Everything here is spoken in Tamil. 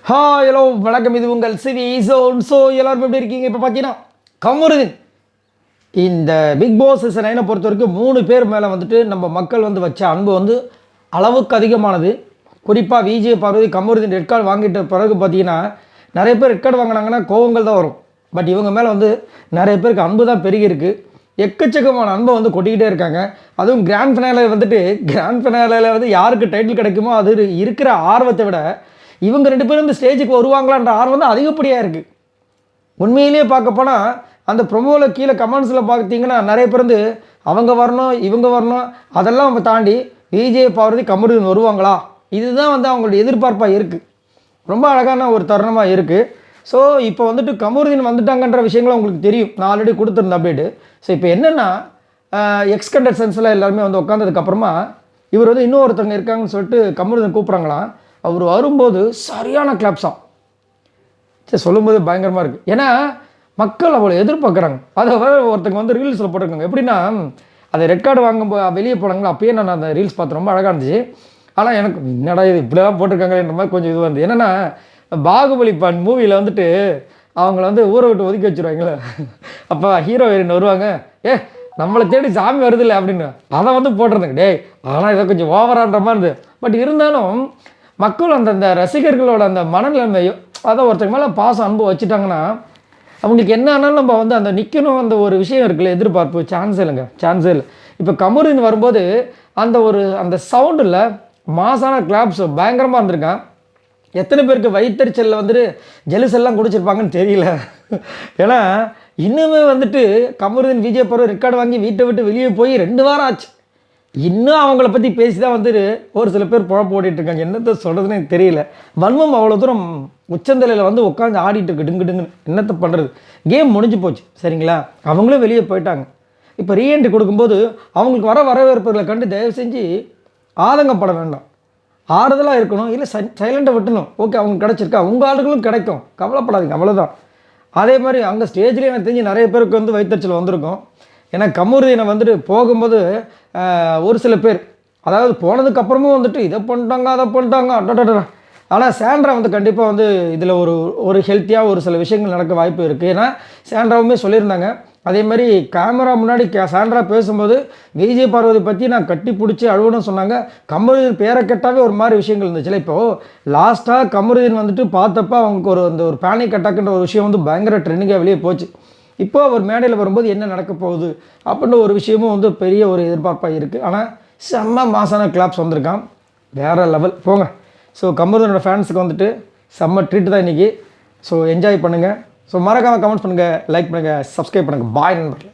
ஹலோ வணக்கம், இது உங்கள் சிவி எல்லாரும் எப்படி இருக்கீங்க? இப்போ பார்த்தீங்கன்னா கமருதீன் இந்த பிக் பாஸ் சீசன் 9 பொறுத்த வரைக்கும் 3 பேர் மேலே வந்துட்டு நம்ம மக்கள் வந்து வச்ச அன்பு வந்து அளவுக்கு அதிகமானது. குறிப்பாக விஜய் பார்வதி கமருதீன் ரெட் கார்டு வாங்கிட்ட பிறகு பார்த்தீங்கன்னா நிறைய பேர் ரெட் கார்டு வாங்கினாங்கன்னா கோவங்கள் தான் வரும். பட் இவங்க மேலே வந்து நிறைய பேருக்கு அன்பு தான் பெருகிருக்கு. எக்கச்சக்கமான அன்பை வந்து கொட்டிக்கிட்டே இருக்காங்க. அதுவும் கிராண்ட் ஃபினாலில் வந்து யாருக்கு டைட்டில் கிடைக்குமோ அது இருக்கிற ஆர்வத்தை விட இவங்க 2 பேரும் இந்த ஸ்டேஜுக்கு வருவாங்களான்ற ஆர்வம் தான் அதிகப்படியாக இருக்குது. உண்மையிலேயே பார்க்க போனால் அந்த ப்ரொமோவில் கீழே கமெண்ட்ஸில் பார்த்தீங்கன்னா நிறைய பேர் வந்து அவங்க வரணும் இவங்க வரணும் அதெல்லாம் அவங்க தாண்டி விஜய் பார்வதி கமருதீன் வருவாங்களா, இதுதான் வந்து அவங்களோட எதிர்பார்ப்பாக இருக்குது. ரொம்ப அழகான ஒரு தருணமாக இருக்குது. ஸோ இப்போ வந்துட்டு கமருதீன் வந்துட்டாங்கன்ற விஷயங்களும் உங்களுக்கு தெரியும். நான் ஆல்ரெடி கொடுத்துருந்தேன் அப்டேட்டு. ஸோ இப்போ என்னென்னா எக்ஸ் கண்டஸ்டன்ஸில் எல்லாருமே வந்து உட்காந்ததுக்கப்புறமா இவர் வந்து இன்னொருத்தவங்க இருக்காங்கன்னு சொல்லிட்டு கமருதீன் கூப்பிட்றாங்களாம். அவர் வரும்போது சரியான கிளாப்ஸாம். சரி, சொல்லும்போது பயங்கரமாக இருக்குது. ஏன்னா மக்கள் அவ்வளோ எதிர்பார்க்குறாங்க. அதை ஒருத்தங்க வந்து ரீல்ஸில் போட்டிருக்காங்க. எப்படின்னா அதை ரெட் கார்டு வாங்க வெளியே போனாங்களா, அப்பயே நான் அந்த ரீல்ஸ் பார்த்து ரொம்ப அழகாக இருந்துச்சு. ஆனால் எனக்கு என்னடா இது இப்படிலாம் போட்டிருக்காங்கன்ற மாதிரி கொஞ்சம் இது வந்து என்னென்னா பாகுபலி மூவியில் வந்துட்டு அவங்கள வந்து ஊரை விட்டு ஒதுக்கி வச்சுருவாங்களே, அப்போ ஹீரோ ஹீரோயின் வருவாங்க, நம்மளை தேடி சாமி வருதில்லை அப்படின்னு அதை வந்து போட்டிருந்தேங்க. டேய் ஆனால் இதை கொஞ்சம் ஓவரான்ற மாதிரி இருந்தது. பட் இருந்தாலும் மக்கள் அந்த ரசிகர்களோட அந்த மனநிலைமையோ அதை ஒருத்தங்க மேலே பாசம் அன்பு வச்சுட்டாங்கன்னா அவங்களுக்கு என்ன ஆனாலும் நம்ம வந்து அந்த நிற்கணும் அந்த ஒரு விஷயம் இருக்குல்ல, எதிர்பார்ப்பு சான்ஸே இல்லை. இப்போ கமருதீன் வரும்போது அந்த சவுண்டில் மாசான கிளாப்ஸ் பயங்கரமாக இருந்திருக்கான். எத்தனை பேருக்கு வயிற்றுச்சலில் வந்துட்டு ஜெலுசெல்லாம் குடிச்சிருப்பாங்கன்னு தெரியல. ஏன்னா இன்னுமே வந்துட்டு கமருதீன் விஜய் பார்வதி ரெட் கார்டு வாங்கி வீட்டை விட்டு வெளியே போய் 2 வாரம் ஆச்சு. இன்னும் அவங்கள பற்றி பேசி தான் வந்துட்டு ஒரு சில பேர் குழப்பம் ஓடிட்டுருக்காங்க. என்னத்தை சொல்கிறதுனே தெரியல. வன்மம் அவ்வளோ தூரம் உச்சந்தலையில் வந்து உட்காந்து ஆடிட்டு இருக்கு டிங்குன்னு. என்னத்தை பண்ணுறது, கேம் முடிஞ்சு போச்சு சரிங்களா. அவங்களும் வெளியே போயிட்டாங்க. இப்போ ரீஎன்ட்ரி கொடுக்கும்போது அவங்களுக்கு வரவேற்புகளை கண்டு தயவு செஞ்சு ஆதங்கப்பட வேண்டாம், ஆறுதலாக இருக்கணும். இல்லை சைலண்ட்டாக விட்டணும். ஓகே, அவங்க கிடச்சிருக்கா, உங்கள் ஆளுகளும் கிடைக்கும், கவலைப்படாதீங்க, அவ்வளோதான். அதே மாதிரி அங்கே ஸ்டேஜ்லேயே எனக்கு தெரிஞ்சு நிறைய பேருக்கு வந்து வயிற்றுச்சல் வந்திருக்கும். ஏன்னா கமருதீனை வந்துட்டு போகும்போது ஒரு சில பேர் அதாவது போனதுக்கப்புறமும் வந்துட்டு இதை பண்ணிட்டாங்க அதை பண்ணிட்டாங்க அட்டா. ஆனால் சாண்ட்ரா வந்து கண்டிப்பாக வந்து இதில் ஒரு ஹெல்த்தியாக ஒரு சில விஷயங்கள் நடக்க வாய்ப்பு இருக்குது. ஏன்னா சாண்ட்ராவுமே சொல்லியிருந்தாங்க. அதே மாதிரி கேமரா முன்னாடி சாண்ட்ரா பேசும்போது விஜய் பார்வதி பற்றி நான் கட்டி பிடிச்சி அழுவணும்னு சொன்னாங்க. கமருதீன் பேரை கேட்டாவே ஒரு மாதிரி விஷயங்கள் இருந்துச்சுல. இப்போது லாஸ்ட்டாக கமருதீன் வந்துட்டு பார்த்தப்ப அவங்களுக்கு ஒரு பேனிக் அட்டாக்குன்ற ஒரு விஷயம் வந்து பயங்கர ட்ரெண்டிங்காக வெளியே போச்சு. இப்போ அவர் மேடையில் வரும்போது என்ன நடக்க போகுது அப்படின்ற ஒரு விஷயமும் வந்து பெரிய ஒரு எதிர்பார்ப்பாக இருக்குது. ஆனால் செம்ம மாசான கிளாப்ஸ் வந்திருக்கான், வேறு லெவல் போங்க. ஸோ கமருதீனோட ஃபேன்ஸுக்கு வந்துட்டு செம்ம ட்ரீட் தான் இன்றைக்கி. ஸோ என்ஜாய் பண்ணுங்கள். ஸோ மறக்காமல் கமெண்ட்ஸ் பண்ணுங்கள், லைக் பண்ணுங்கள், சப்ஸ்கிரைப் பண்ணுங்கள். பாய் நண்பர்களே.